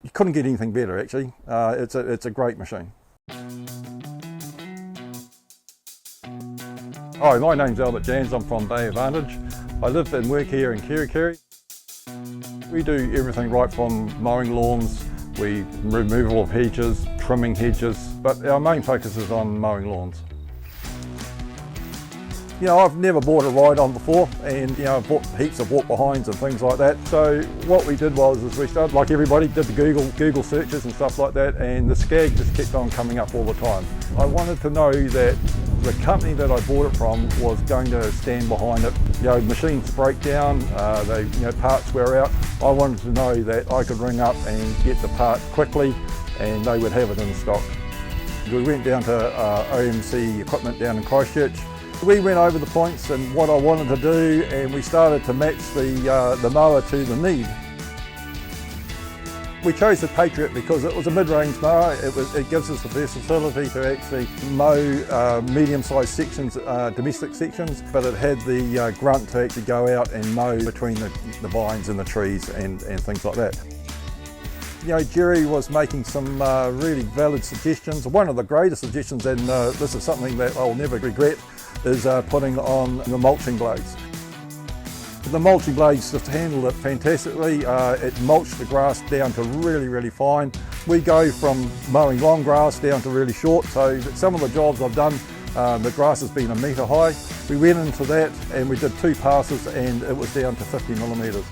You couldn't get anything better actually. It's a great machine. Hi, my name's Albert Jans, I'm from Bay Advantage. I live and work here in Kerikeri. We do everything right from mowing lawns, removal of hedges, trimming hedges, but our main focus is on mowing lawns. You know, I've never bought a ride-on before, and you know, I've bought heaps of walk-behinds and things like that. So what we did was we started, like everybody, did the Google searches and stuff like that, and the Scag just kept on coming up all the time. I wanted to know that the company that I bought it from was going to stand behind it. You know, machines break down, parts wear out. I wanted to know that I could ring up and get the part quickly, and they would have it in stock. We went down to OMC equipment down in Christchurch. We went over the points and what I wanted to do, and we started to match the mower to the need. We chose the Patriot because it was a mid-range mower. It gives us the versatility to actually mow medium-sized sections, domestic sections, but it had the grunt to actually go out and mow between the vines and the trees and things like that. You know, Jerry was making some really valid suggestions. One of the greatest suggestions, and this is something that I'll never regret, is putting on the mulching blades. The mulching blades just handled it fantastically. It mulched the grass down to really, really fine. We go from mowing long grass down to really short, so some of the jobs I've done, the grass has been 1 metre high. We went into that and we did 2 passes and it was down to 50 millimetres.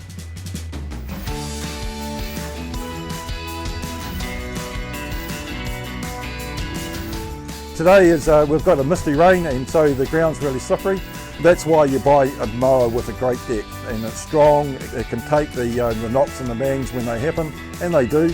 Today is we've got a misty rain and so the ground's really slippery. That's why you buy a mower with a great deck, and it's strong. It can take the knocks and the bangs when they happen, and they do.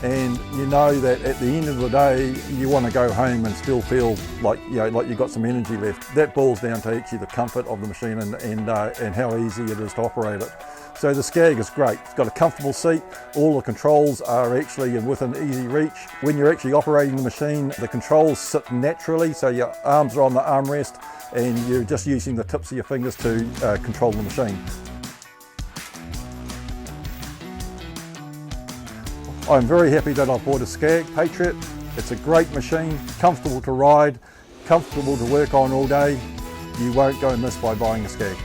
And you know that at the end of the day, you want to go home and still feel like you've got some energy left. That boils down to actually the comfort of the machine and how easy it is to operate it. So the Scag is great. It's got a comfortable seat. All the controls are actually within easy reach. When you're actually operating the machine, the controls sit naturally, so your arms are on the armrest and you're just using the tips of your fingers to control the machine. I'm very happy that I bought a Scag Patriot. It's a great machine, comfortable to ride, comfortable to work on all day. You won't go amiss by buying a Scag.